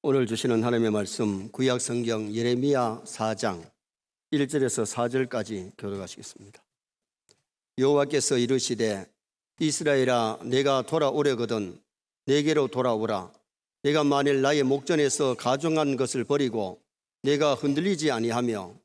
오늘 주시는 하나님의 말씀 구약 성경 예레미야 4장 1절에서 4절까지 교독하시겠습니다. 여호와께서 이르시되 이스라엘아 내가 돌아오려거든 내게로 돌아오라. 내가 만일 나의 목전에서 가증한 것을 버리고 내가 흔들리지 아니하며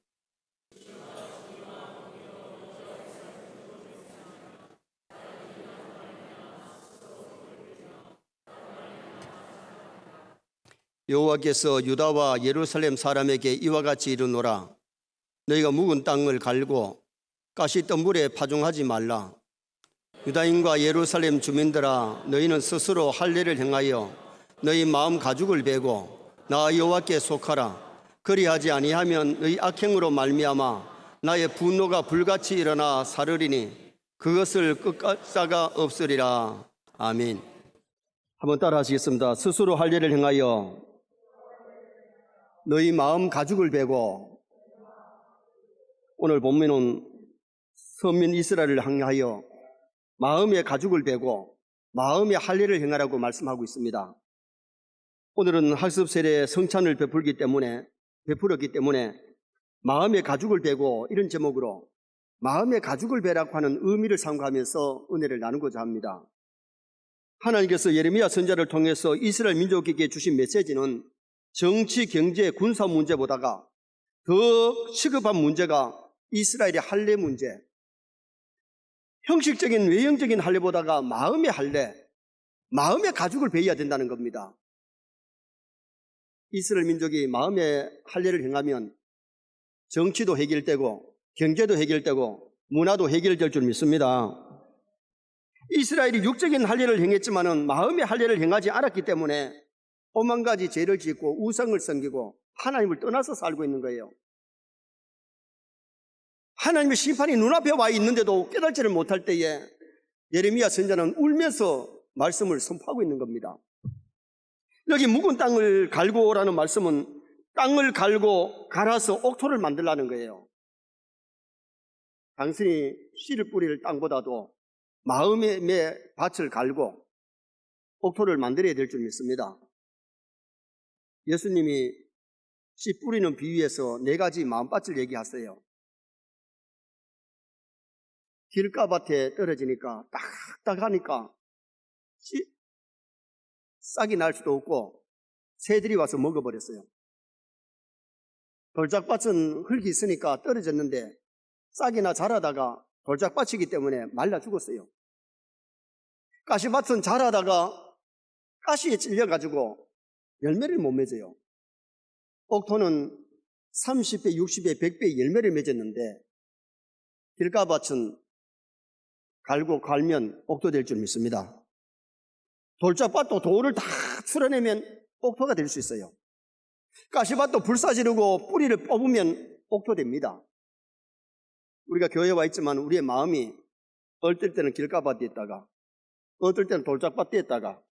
여호와께서 유다와 예루살렘 사람에게 이와 같이 이르노라. 너희가 묵은 땅을 갈고 가시던 물에 파종하지 말라. 유다인과 예루살렘 주민들아 너희는 스스로 할례를 행하여 너희 마음 가죽을 베고 나 여호와께 속하라. 그리하지 아니하면 너희 악행으로 말미암아 나의 분노가 불같이 일어나 사르리니 그것을 끝자가 없으리라. 아멘. 한번 따라 하시겠습니다. 스스로 할례를 행하여 너희 마음 가죽을 베고, 오늘 본문은 선민 이스라엘을 향하여 마음의 가죽을 베고 마음의 할례를 행하라고 말씀하고 있습니다. 오늘은 학습 세례 성찬을 베풀었기 때문에 마음의 가죽을 베고 이런 제목으로 마음의 가죽을 베라고 하는 의미를 삼가하면서 은혜를 나누고자 합니다. 하나님께서 예레미야 선지자를 통해서 이스라엘 민족에게 주신 메시지는 정치, 경제, 군사 문제보다가 더 시급한 문제가 이스라엘의 할례 문제, 형식적인 외형적인 할례보다가 마음의 할례, 마음의 가죽을 베어야 된다는 겁니다. 이스라엘 민족이 마음의 할례를 행하면 정치도 해결되고 경제도 해결되고 문화도 해결될 줄 믿습니다. 이스라엘이 육적인 할례를 행했지만은 마음의 할례를 행하지 않았기 때문에 오만 가지 죄를 짓고 우상을 섬기고 하나님을 떠나서 살고 있는 거예요. 하나님의 심판이 눈앞에 와 있는데도 깨닫지를 못할 때에 예레미야 선지자는 울면서 말씀을 선포하고 있는 겁니다. 여기 묵은 땅을 갈고 오라는 말씀은 땅을 갈고 갈아서 옥토를 만들라는 거예요. 단순히 씨를 뿌릴 땅보다도 마음의 밭을 갈고 옥토를 만들어야 될 줄 믿습니다. 예수님이 씨 뿌리는 비유에서 4가지 마음밭을 얘기하세요. 길가밭에 떨어지니까 딱딱하니까 싹이 날 수도 없고 새들이 와서 먹어버렸어요. 돌짝밭은 흙이 있으니까 떨어졌는데 싹이나 자라다가 돌짝밭이기 때문에 말라 죽었어요. 가시밭은 자라다가 가시에 찔려가지고 열매를 못 맺어요. 옥토는 30배, 60배, 100배 열매를 맺었는데 길가밭은 갈고 갈면 옥토 될 줄 믿습니다. 돌짝밭도 돌을 다 출어내면 옥토가 될 수 있어요. 가시밭도 불사지르고 뿌리를 뽑으면 옥토 됩니다. 우리가 교회에 와 있지만 우리의 마음이 어떨 때는 길가밭에 있다가 어떨 때는 돌짝밭에 있다가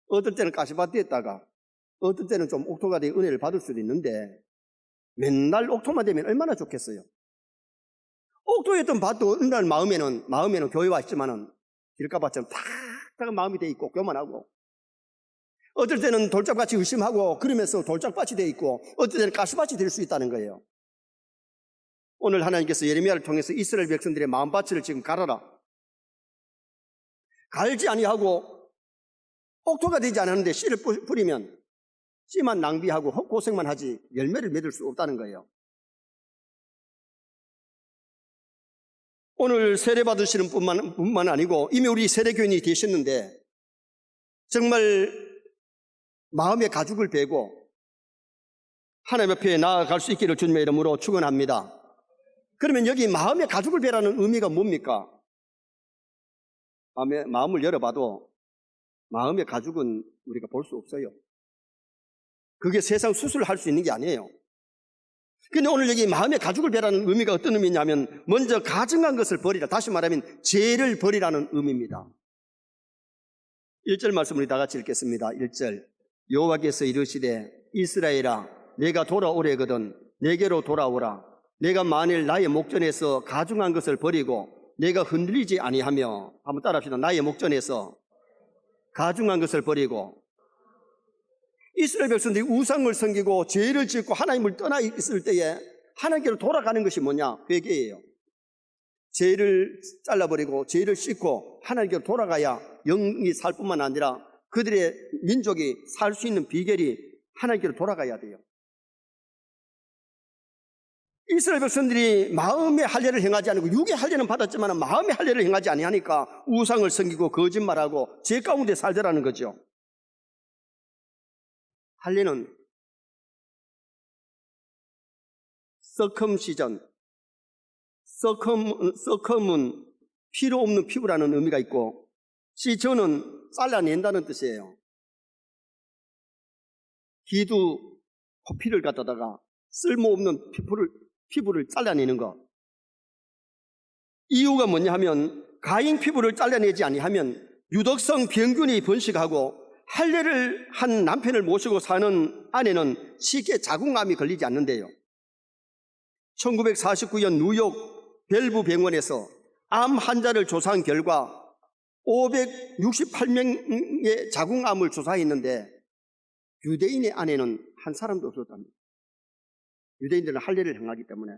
어떨 때는 가시밭에 있다가 어떨 때는 좀 옥토가 되어 은혜를 받을 수도 있는데 맨날 옥토만 되면 얼마나 좋겠어요. 옥토였던 밭도 어느 날 마음에는 교회 와 있지만은 길가밭처럼 탁탁한 마음이 되어 있고 교만하고, 어떨 때는 돌짝밭이 의심하고 그러면서 돌짝밭이 되어 있고 어떨 때는 가시밭이 될 수 있다는 거예요. 오늘 하나님께서 예레미야를 통해서 이스라엘 백성들의 마음밭을 지금 갈아라. 갈지 아니하고 옥토가 되지 않았는데 씨를 뿌리면 씨만 낭비하고 고생만 하지 열매를 맺을 수 없다는 거예요. 오늘 세례 받으시는 뿐만 아니고 이미 우리 세례교인이 되셨는데 정말 마음의 가죽을 베고 하나님 앞에 나아갈 수 있기를 주님의 이름으로 축원합니다. 그러면 여기 마음의 가죽을 베라는 의미가 뭡니까? 마음을 열어봐도 마음의 가죽은 우리가 볼 수 없어요. 그게 세상 수술할 수 있는 게 아니에요. 근데 오늘 여기 마음의 가죽을 베라는 의미가 어떤 의미냐면 먼저 가증한 것을 버리라. 다시 말하면 죄를 버리라는 의미입니다. 1절 말씀 우리 다 같이 읽겠습니다. 1절 여호와께서 이르시되 이스라엘아 내가 돌아오려거든 내게로 돌아오라. 내가 만일 나의 목전에서 가증한 것을 버리고 내가 흔들리지 아니하며, 한번 따라합시다. 나의 목전에서 가증한 것을 버리고 이스라엘 백성들이 우상을 섬기고 죄를 짓고 하나님을 떠나 있을 때에 하나님께로 돌아가는 것이 뭐냐? 회개예요. 죄를 잘라버리고 죄를 씻고 하나님께로 돌아가야 영이 살 뿐만 아니라 그들의 민족이 살 수 있는 비결이 하나님께로 돌아가야 돼요. 이스라엘 백성들이 마음의 할례를 행하지 않고 육의 할례는 받았지만 마음의 할례를 행하지 아니하니까 우상을 섬기고 거짓말하고 죄 가운데 살더라는 거죠. 할례는 서컴시전, 서컴은 필요 없는 피부라는 의미가 있고 시전은 잘라낸다는 뜻이에요. 기두 코피를 갖다다가 쓸모없는 피부를 잘라내는 것. 이유가 뭐냐 하면 가인 피부를 잘라내지 아니하면 유독성 병균이 번식하고 할례를 한 남편을 모시고 사는 아내는 쉽게 자궁암이 걸리지 않는데요. 1949년 뉴욕 벨브 병원에서 암 환자를 조사한 결과 568명의 자궁암을 조사했는데 유대인의 아내는 한 사람도 없었답니다. 유대인들은 할례를 행하기 때문에.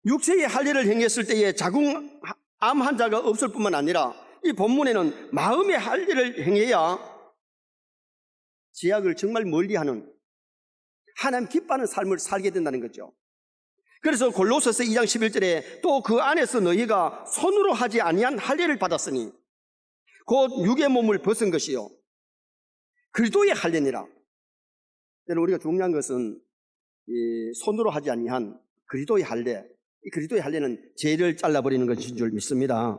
육체의 할례를 행했을 때에 자궁암 환자가 없을 뿐만 아니라 이 본문에는 마음의 할례를 행해야 죄악을 정말 멀리하는 하나님 기뻐하는 삶을 살게 된다는 거죠. 그래서 골로새서 2장 11절에 또 그 안에서 너희가 손으로 하지 아니한 할례를 받았으니 곧 육의 몸을 벗은 것이요 그리스도의 할례니라. 우리가 중요한 것은 이 손으로 하지 아니한 그리스도의 할례, 이 그리스도의 할례는 죄를 잘라버리는 것인 줄 믿습니다.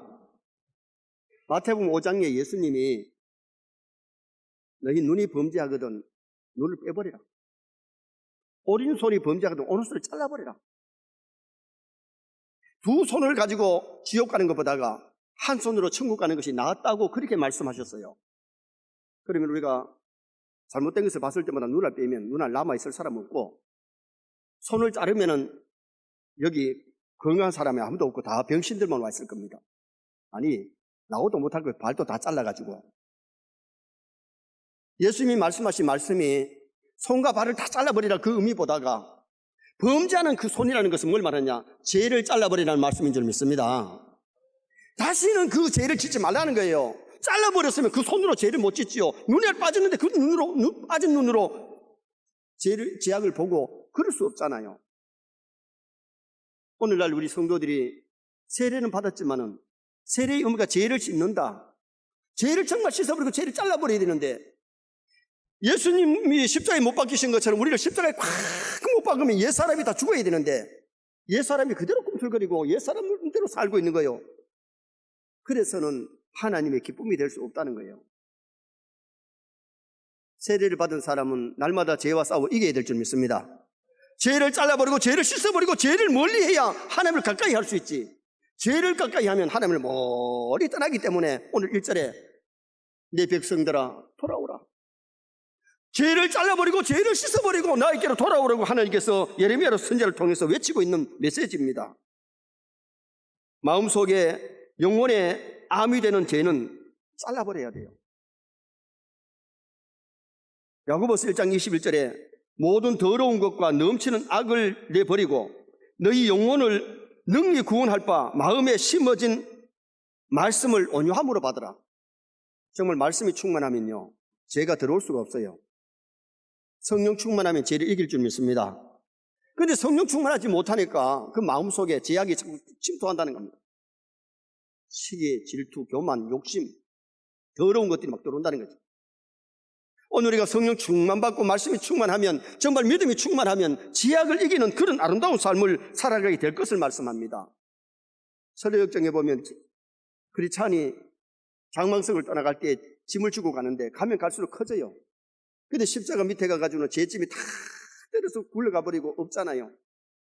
마태복음 5장에 예수님이 너희 눈이 범죄하거든 눈을 빼버리라. 오른손이 범죄하거든 오른손을 잘라버리라. 두 손을 가지고 지옥 가는 것보다가 한 손으로 천국 가는 것이 낫다고 그렇게 말씀하셨어요. 그러면 우리가 잘못된 것을 봤을 때마다 눈을 빼면 눈알 남아있을 사람 없고 손을 자르면은 여기 건강한 사람이 아무도 없고 다 병신들만 와 있을 겁니다. 아니 나오도 못할 거 발도 다 잘라가지고 예수님이 말씀하신 말씀이 손과 발을 다 잘라버리라 그 의미보다가 범죄하는 그 손이라는 것은 뭘 말하냐? 죄를 잘라버리라는 말씀인 줄 믿습니다. 다시는 그 죄를 짓지 말라는 거예요. 잘라버렸으면 그 손으로 죄를 못 짓지요. 눈에 빠졌는데 그 빠진 눈으로 죄악을 보고 그럴 수 없잖아요. 오늘날 우리 성도들이 세례는 받았지만은 세례의 의미가 죄를 씻는다. 죄를 정말 씻어버리고 죄를 잘라버려야 되는데 예수님이 십자가에 못 박히신 것처럼 우리를 십자가에 꽉 못 박으면 옛사람이 다 죽어야 되는데 옛사람이 그대로 꿈틀거리고 옛사람대로 살고 있는 거예요. 그래서는 하나님의 기쁨이 될 수 없다는 거예요. 세례를 받은 사람은 날마다 죄와 싸워 이겨야 될 줄 믿습니다. 죄를 잘라버리고 죄를 씻어버리고 죄를 멀리해야 하나님을 가까이 할 수 있지. 죄를 가까이 하면 하나님을 멀리 떠나기 때문에 오늘 1절에 내 백성들아 돌아오라. 죄를 잘라버리고 죄를 씻어버리고 나에게로 돌아오라고 하나님께서 예레미야 선지자를 통해서 외치고 있는 메시지입니다. 마음속에 영혼에 암이 되는 죄는 잘라버려야 돼요. 야고보서 1장 21절에 모든 더러운 것과 넘치는 악을 내버리고 너희 영혼을 능히 구원할 바 마음에 심어진 말씀을 온유함으로 받으라. 정말 말씀이 충만하면요 죄가 들어올 수가 없어요. 성령 충만하면 죄를 이길 줄 믿습니다. 그런데 성령 충만하지 못하니까 그 마음속에 죄악이 자꾸 침투한다는 겁니다. 시기, 질투, 교만, 욕심, 더러운 것들이 막 들어온다는 거죠. 오늘 우리가 성령 충만받고 말씀이 충만하면 정말 믿음이 충만하면 죄악을 이기는 그런 아름다운 삶을 살아가게 될 것을 말씀합니다. 설레역정에 보면 크리스찬이 장망성을 떠나갈 때 짐을 주고 가는데 가면 갈수록 커져요. 근데 십자가 밑에 가가지고는 죄짐이 다 때려서 굴러가 버리고 없잖아요.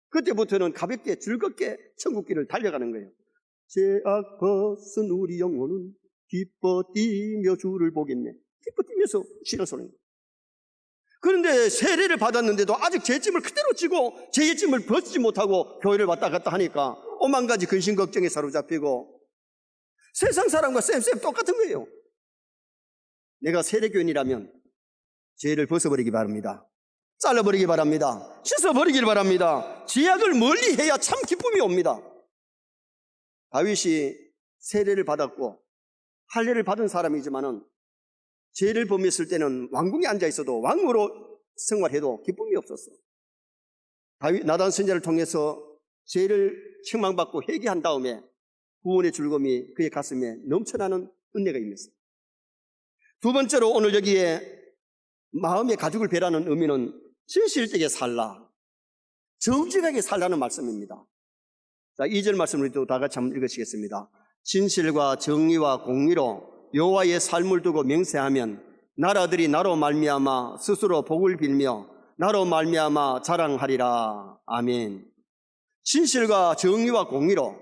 그때부터는 가볍게 즐겁게 천국길을 달려가는 거예요. 죄악 벗은 우리 영혼은 기뻐 뛰며 주를 보겠네. 기뻐 뛰면서 신앙생활입니다. 그런데 세례를 받았는데도 아직 죄짐을 그대로 지고 죄짐을 벗지 못하고 교회를 왔다 갔다 하니까 오만 가지 근심 걱정에 사로잡히고 세상 사람과 쌤 똑같은 거예요. 내가 세례교인이라면 죄를 벗어버리기 바랍니다. 잘라버리기 바랍니다. 씻어버리길 바랍니다. 죄악을 멀리해야 참 기쁨이 옵니다. 다윗이 세례를 받았고 할례를 받은 사람이지만은 죄를 범했을 때는 왕궁에 앉아있어도 왕으로 생활해도 기쁨이 없었어. 다윗 나단 선지자를 통해서 죄를 책망받고 회개한 다음에 구원의 즐거움이 그의 가슴에 넘쳐나는 은혜가 임했어요. 두 번째로 오늘 여기에 마음의 가죽을 베라는 의미는 진실되게 살라, 정직하게 살라는 말씀입니다. 자, 2절 말씀을 또 다 같이 한번 읽으시겠습니다. 진실과 정의와 공의로 여호와의 삶을 두고 맹세하면 나라들이 나로 말미암아 스스로 복을 빌며 나로 말미암아 자랑하리라. 아멘. 진실과 정의와 공의로,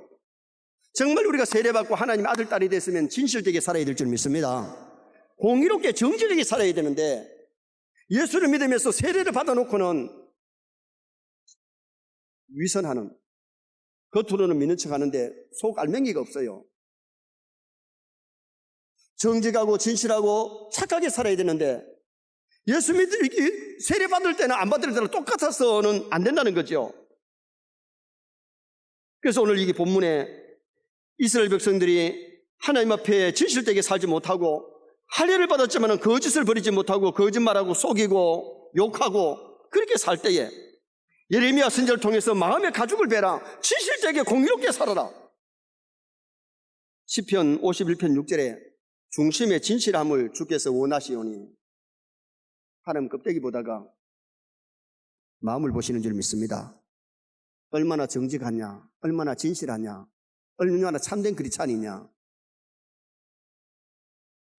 정말 우리가 세례받고 하나님의 아들 딸이 됐으면 진실되게 살아야 될 줄 믿습니다. 공의롭게 정직하게 살아야 되는데 예수를 믿으면서 세례를 받아놓고는 위선하는, 겉으로는 믿는 척하는데 속 알맹이가 없어요. 정직하고 진실하고 착하게 살아야 되는데 예수 믿기 세례 받을 때나 안 받을 때나 똑같아서는 안 된다는 거죠. 그래서 오늘 이 본문에 이스라엘 백성들이 하나님 앞에 진실되게 살지 못하고 할례를 받았지만 거짓을 버리지 못하고 거짓말하고 속이고 욕하고 그렇게 살 때에 예레미야 선지자를 통해서 마음의 가죽을 베라, 진실되게 공의롭게 살아라. 시편 51편 6절에 중심의 진실함을 주께서 원하시오니, 하나님 껍데기 보다가 마음을 보시는 줄 믿습니다. 얼마나 정직하냐, 얼마나 진실하냐, 얼마나 참된 크리스찬이냐.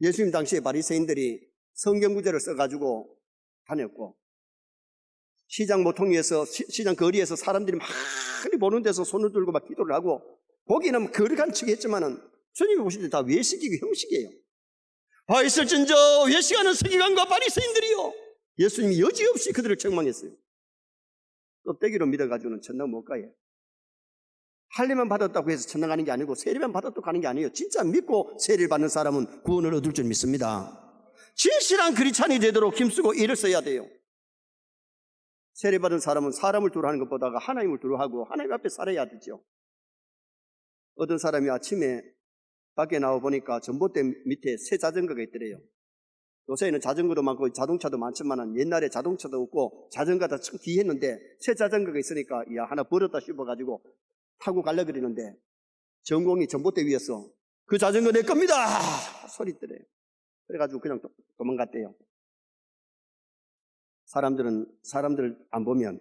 예수님 당시에 바리새인들이 성경 구절을 써가지고 다녔고, 시장 모퉁이에서, 시장 거리에서 사람들이 많이 보는 데서 손을 들고 막 기도를 하고, 보기에는 거룩한 척 했지만은 주님이 보실 때 다 외식이고 형식이에요. 와 있을진저 외식하는 서기관과 바리새인들이요. 예수님이 여지없이 그들을 책망했어요. 껍데기로 믿어가지고는 천당 못 가요. 할례만 받았다고 해서 천당 가는 게 아니고 세례만 받았다고 가는 게 아니에요. 진짜 믿고 세례를 받는 사람은 구원을 얻을 줄 믿습니다. 진실한 크리스찬이 되도록 힘쓰고 일을 써야 돼요. 세례받은 사람은 사람을 두루하는 것보다가 하나님을 두루하고 하나님 앞에 살아야 되죠. 어떤 사람이 아침에 밖에 나와 보니까 전봇대 밑에 새 자전거가 있더래요. 요새는 자전거도 많고 자동차도 많지만 옛날에 자동차도 없고 자전거가 참 귀했는데 새 자전거가 있으니까 야 하나 버렸다 싶어가지고 타고 가려고 그러는데 전공이 전봇대 위에서 그 자전거 내 겁니다 소리 뜨래요. 그래가지고 그냥 도망갔대요. 사람들 안 보면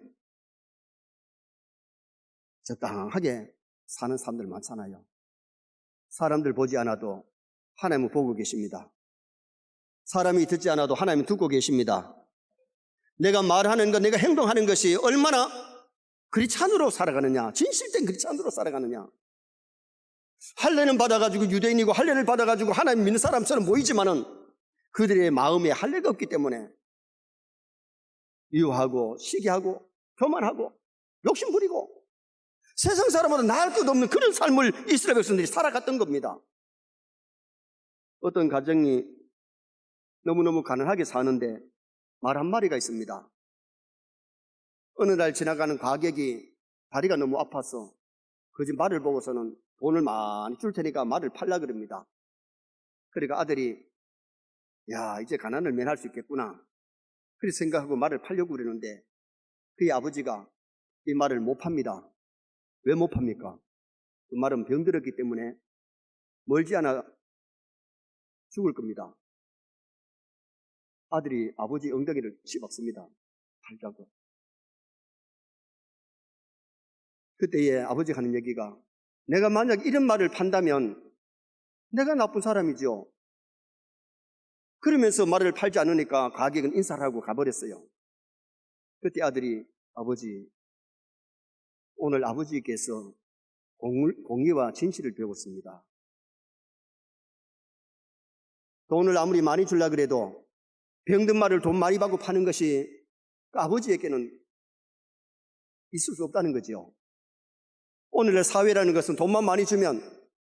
적당하게 사는 사람들 많잖아요. 사람들 보지 않아도 하나님은 보고 계십니다. 사람이 듣지 않아도 하나님은 듣고 계십니다. 내가 말하는 것, 내가 행동하는 것이 얼마나 크리스찬으로 살아가느냐, 진실된 크리스찬으로 살아가느냐. 할례는 받아가지고 유대인이고 할례를 받아가지고 하나님 믿는 사람처럼 보이지만은 그들의 마음에 할례가 없기 때문에 미워하고 시기하고 교만하고 욕심부리고 세상 사람보다 나을 것 없는 그런 삶을 이스라엘 백성들이 살아갔던 겁니다. 어떤 가정이 너무너무 가난하게 사는데 말 한마리가 있습니다. 어느 날 지나가는 가객이 다리가 너무 아파서 그 집 말을 보고서는 돈을 많이 줄 테니까 말을 팔라 그럽니다. 그러니까 아들이 야 이제 가난을 면할 수 있겠구나 그렇게 생각하고 말을 팔려고 그러는데 그의 아버지가 이 말을 못 팝니다. 왜 못 팝니까? 그 말은 병들었기 때문에 멀지 않아 죽을 겁니다. 아들이 아버지 엉덩이를 씹었습니다. 팔자고. 그때에 아버지가 하는 얘기가 내가 만약 이런 말을 판다면 내가 나쁜 사람이죠. 그러면서 말을 팔지 않으니까 가격은 인사를 하고 가버렸어요. 그때 아들이 아버지 오늘 아버지께서 공의와 진실을 배웠습니다. 돈을 아무리 많이 주려고 그래도 병든 말을 돈 많이 받고 파는 것이 그 아버지에게는 있을 수 없다는 거죠. 오늘의 사회라는 것은 돈만 많이 주면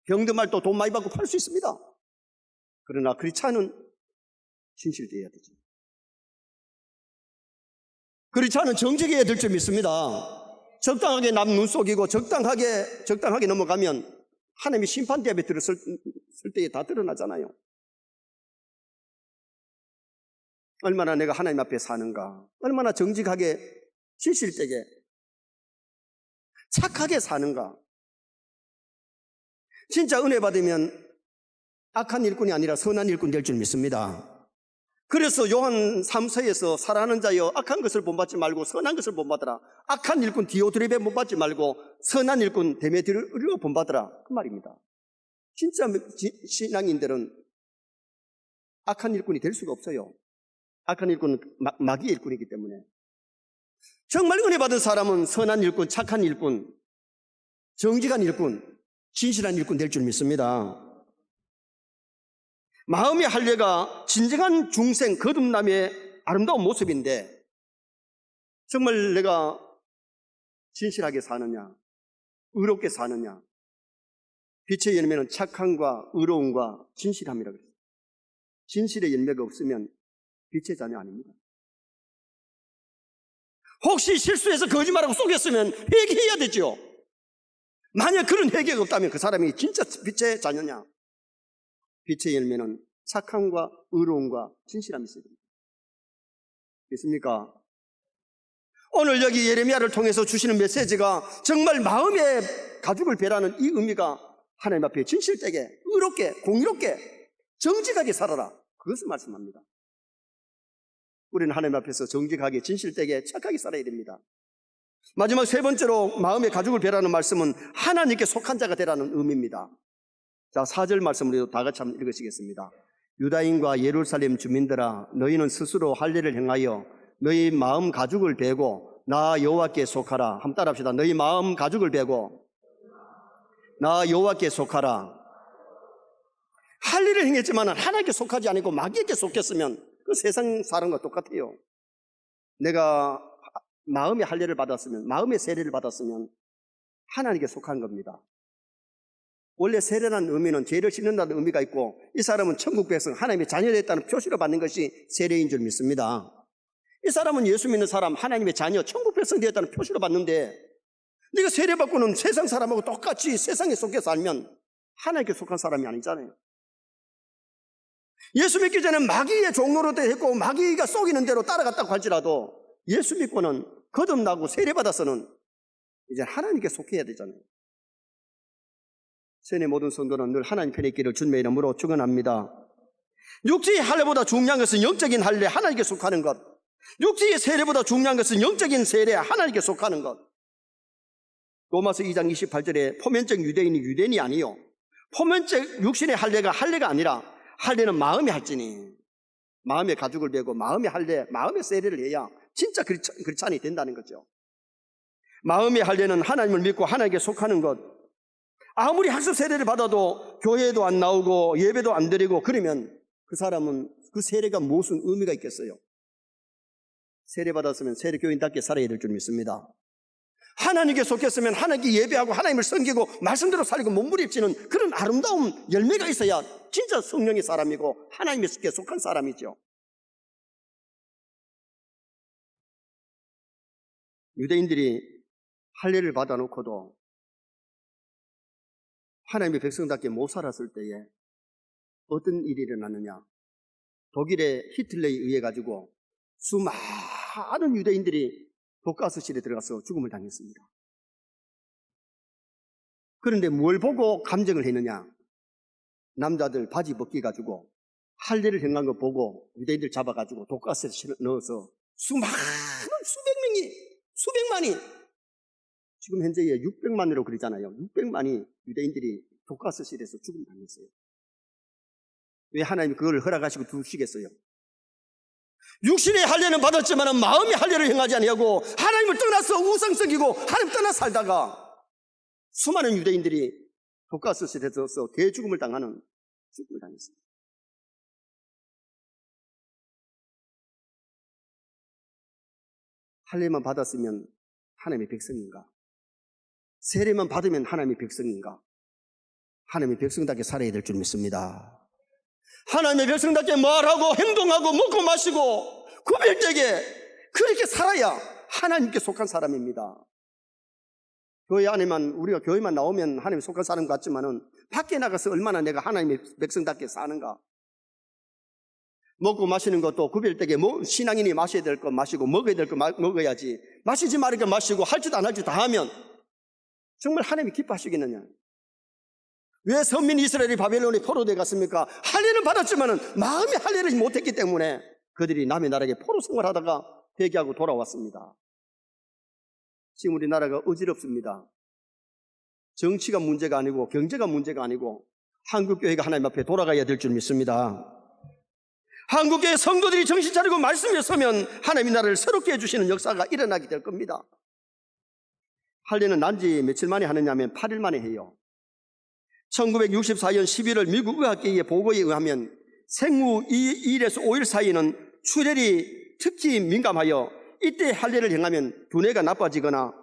병든 말도 돈 많이 받고 팔 수 있습니다. 그러나 크리스찬은 진실되어야 되죠. 그렇지 않은 정직해야 될 줄 믿습니다. 적당하게 남 눈속이고 적당하게 넘어가면 하나님이 심판대에 들었을 때에 다 드러나잖아요. 얼마나 내가 하나님 앞에 사는가, 얼마나 정직하게 진실되게 착하게 사는가. 진짜 은혜 받으면 악한 일꾼이 아니라 선한 일꾼 될 줄 믿습니다. 그래서 요한 3서에서 사랑하는 자여 악한 것을 본받지 말고 선한 것을 본받으라. 악한 일꾼 디오드레베 본받지 말고 선한 일꾼 데메드를 본받으라, 그 말입니다. 진짜 신앙인들은 악한 일꾼이 될 수가 없어요. 악한 일꾼은 마귀의 일꾼이기 때문에. 정말 은혜 받은 사람은 선한 일꾼, 착한 일꾼, 정직한 일꾼, 진실한 일꾼 될 줄 믿습니다. 마음의 할례가 진정한 중생 거듭남의 아름다운 모습인데, 정말 내가 진실하게 사느냐, 의롭게 사느냐. 빛의 열매는 착함과 의로움과 진실함이라고 그랬어요. 진실의 열매가 없으면 빛의 자녀 아닙니다. 혹시 실수해서 거짓말하고 속였으면 회개해야 되죠. 만약 그런 회개가 없다면 그 사람이 진짜 빛의 자녀냐? 빛의 열매는 착함과 의로움과 진실함이 있어야 됩니다. 믿습니까? 오늘 여기 예레미야를 통해서 주시는 메시지가 정말 마음의 가죽을 베라는 이 의미가 하나님 앞에 진실되게, 의롭게, 공의롭게, 정직하게 살아라, 그것을 말씀합니다. 우리는 하나님 앞에서 정직하게, 진실되게, 착하게 살아야 됩니다. 마지막 세 번째로 마음의 가죽을 베라는 말씀은 하나님께 속한 자가 되라는 의미입니다. 자, 4절 말씀으로 다 같이 한번 읽으시겠습니다. 유다인과 예루살렘 주민들아, 너희는 스스로 할례를 행하여 너희 마음 가죽을 베고 나 여호와께 속하라. 한번 따라합시다. 너희 마음 가죽을 베고 나 여호와께 속하라. 할례를 행했지만 하나님께 속하지 않고 마귀에게 속했으면 그 세상 사람과 똑같아요. 내가 마음의 할례를 받았으면, 마음의 세례를 받았으면 하나님께 속한 겁니다. 원래 세례라는 의미는 죄를 씻는다는 의미가 있고, 이 사람은 천국 백성, 하나님의 자녀됐다는 표시로 받는 것이 세례인 줄 믿습니다. 이 사람은 예수 믿는 사람, 하나님의 자녀, 천국 백성 되었다는 표시로 받는데, 네가 세례받고는 세상 사람하고 똑같이 세상에 속해 살면 하나님께 속한 사람이 아니잖아요. 예수 믿기 전에 마귀의 종로로 했고 마귀가 속이는 대로 따라갔다고 할지라도 예수 믿고는 거듭나고 세례받아서는 이제 하나님께 속해야 되잖아요. 세뇌 모든 성도는 늘 하나님 편에 있기를 주님의 이름으로 축원합니다. 육체의 할례보다 중요한 것은 영적인 할례, 하나님께 속하는 것. 육체의 세례보다 중요한 것은 영적인 세례, 하나님께 속하는 것. 로마서 2장 28절에 포면적 유대인이 유대인이 아니요, 포면적 육신의 할례가 할례가 아니라 할례는 마음의 할지니, 마음의 가죽을 베고 마음의 할례, 마음의 세례를 해야 진짜 그리스도인이 된다는 거죠. 마음의 할례는 하나님을 믿고 하나님께 속하는 것. 아무리 학습 세례를 받아도 교회에도 안 나오고 예배도 안 드리고 그러면 그 사람은 그 세례가 무슨 의미가 있겠어요? 세례 받았으면 세례 교인답게 살아야 될 줄 믿습니다. 하나님께 속했으면 하나님께 예배하고 하나님을 섬기고 말씀대로 살고 몸부림치는 그런 아름다운 열매가 있어야 진짜 성령의 사람이고 하나님께 속한 사람이죠. 유대인들이 할례를 받아놓고도 하나님의 백성답게 못 살았을 때에 어떤 일이 일어났느냐? 독일의 히틀러에 의해 가지고 수많은 유대인들이 독가스실에 들어가서 죽음을 당했습니다. 그런데 뭘 보고 감정을 했느냐? 남자들 바지 벗기 가지고 할례를 행한 거 보고 유대인들 잡아가지고 독가스실에 넣어서 수백 명이, 수백만이, 지금 현재 600만으로 그러잖아요. 600만이 유대인들이 독가스실에서 죽음 당했어요. 왜 하나님이 그걸 허락하시고 두시겠어요? 육신의 할례는 받았지만 마음의 할례를 행하지 아니하고 하나님을 떠나서 우상 섬기고 하나님 떠나 살다가 수많은 유대인들이 독가스실에서 대죽음을 당하는 죽음을 당했습니다. 할례만 받았으면 하나님의 백성인가? 세례만 받으면 하나님의 백성인가? 하나님의 백성답게 살아야 될 줄 믿습니다. 하나님의 백성답게 말하고 행동하고 먹고 마시고 구별되게 그렇게 살아야 하나님께 속한 사람입니다. 교회 안에만, 우리가 교회만 나오면 하나님께 속한 사람 같지만은 밖에 나가서 얼마나 내가 하나님의 백성답게 사는가. 먹고 마시는 것도 구별되게 신앙인이 마셔야 될 거 마시고 먹어야 될 거 먹어야지, 마시지 말을 거 마시고 할 짓도 안 할 짓 다 하면 정말 하나님이 기뻐하시겠느냐. 왜 선민 이스라엘이 바벨론에 포로되어 갔습니까? 할례는 받았지만은 마음의 할례를 못했기 때문에 그들이 남의 나라에 포로 생활하다가 회개하고 돌아왔습니다. 지금 우리나라가 어지럽습니다. 정치가 문제가 아니고 경제가 문제가 아니고 한국교회가 하나님 앞에 돌아가야 될 줄 믿습니다. 한국교회 성도들이 정신 차리고 말씀에 서면 하나님의 나라를 새롭게 해주시는 역사가 일어나게 될 겁니다. 할례는 난지 며칠 만에 하느냐면 8일 만에 해요. 1964년 11월 미국 의학계의 보고에 의하면 생후 2일에서 5일 사이에는 출혈이 특히 민감하여 이때 할례를 행하면 두뇌가 나빠지거나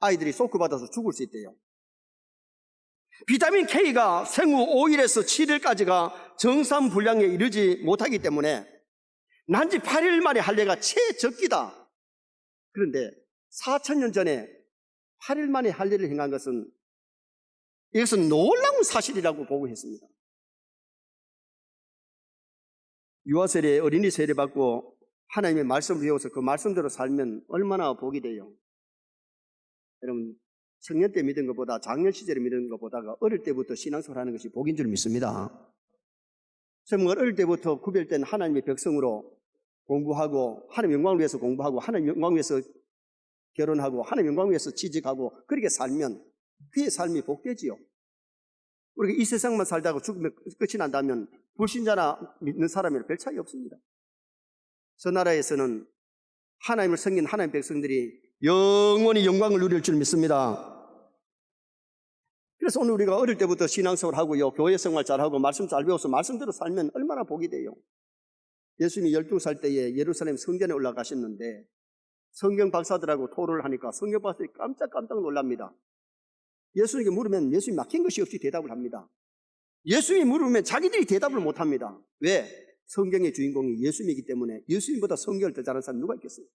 아이들이 쇼크받아서 죽을 수 있대요. 비타민 K가 생후 5일에서 7일까지가 정상 분량에 이르지 못하기 때문에 난지 8일 만에 할례가 최적기다. 그런데 4,000년 전에 8일 만에 할례를 행한 것은 이것은 놀라운 사실이라고 보고했습니다. 유아세례, 어린이 세례 받고 하나님의 말씀을 배워서 그 말씀대로 살면 얼마나 복이 돼요. 여러분, 청년 때 믿은 것보다 장년 시절에 믿은 것보다가 어릴 때부터 신앙생활 하는 것이 복인 줄 믿습니다. 정말 어릴 때부터 구별된 하나님의 백성으로 공부하고 하나님 영광을 위해서 공부하고 하나님 영광을 위해서 결혼하고 하나님 영광을 위해서 취직하고 그렇게 살면 그의 삶이 복되지요. 우리가 이 세상만 살다가 죽으면 끝이 난다면 불신자나 믿는 사람이랑 별 차이 없습니다. 저 나라에서는 하나님을 섬긴 하나님 백성들이 영원히 영광을 누릴 줄 믿습니다. 그래서 오늘 우리가 어릴 때부터 신앙생활 하고요, 교회 생활 잘하고 말씀 잘 배워서 말씀대로 살면 얼마나 복이 돼요. 예수님이 12살 때에 예루살렘 성전에 올라가셨는데 성경 박사들하고 토론을 하니까 성경 박사들이 깜짝 놀랍니다. 예수님께 물으면 예수님이 막힌 것이 없이 대답을 합니다. 예수님이 물으면 자기들이 대답을 못합니다. 왜? 성경의 주인공이 예수님이기 때문에. 예수님보다 성경을 더 잘하는 사람이 누가 있겠어요?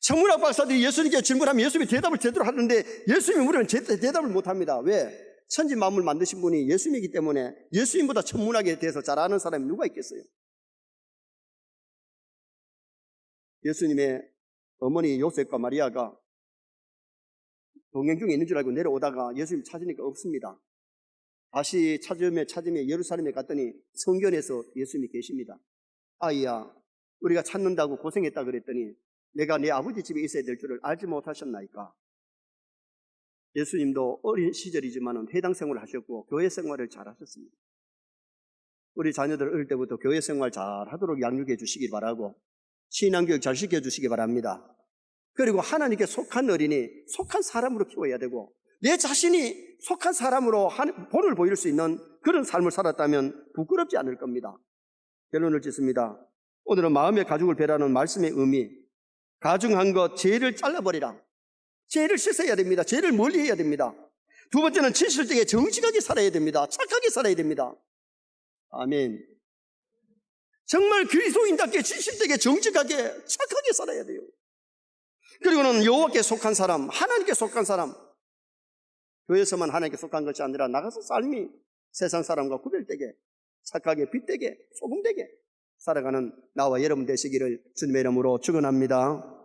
천문학 박사들이 예수님께 질문하면 예수님이 대답을 제대로 하는데 예수님이 물으면 대답을 못합니다. 왜? 천지 만물 만드신 분이 예수님이기 때문에 예수님보다 천문학에 대해서 잘 아는 사람이 누가 있겠어요? 예수님의 어머니 요셉과 마리아가 동행 중에 있는 줄 알고 내려오다가 예수님 찾으니까 없습니다. 다시 찾으며 예루살렘에 갔더니 성전에서 예수님이 계십니다. 아이야, 우리가 찾는다고 고생했다 그랬더니 내가 내 아버지 집에 있어야 될 줄을 알지 못하셨나이까. 예수님도 어린 시절이지만 회당 생활을 하셨고 교회 생활을 잘 하셨습니다. 우리 자녀들 어릴 때부터 교회 생활 잘 하도록 양육해 주시기 바라고 신앙교육 잘 시켜주시기 바랍니다. 그리고 하나님께 속한 어린이, 속한 사람으로 키워야 되고 내 자신이 속한 사람으로 본을 보일 수 있는 그런 삶을 살았다면 부끄럽지 않을 겁니다. 결론을 짓습니다. 오늘은 마음의 가죽을 베라는 말씀의 의미, 가증한 것, 죄를 잘라버리라. 죄를 씻어야 됩니다. 죄를 멀리해야 됩니다. 두 번째는 지실 때에 정직하게 살아야 됩니다. 착하게 살아야 됩니다. 아멘. 정말 그리스도인답게 지실 때에 정직하게 착하게 살아야 돼요. 그리고는 여호와께 속한 사람, 하나님께 속한 사람, 교회에서만 하나님께 속한 것이 아니라 나가서 삶이 세상 사람과 구별되게 착하게 빛되게 소금되게 살아가는 나와 여러분 되시기를 주님의 이름으로 축원합니다.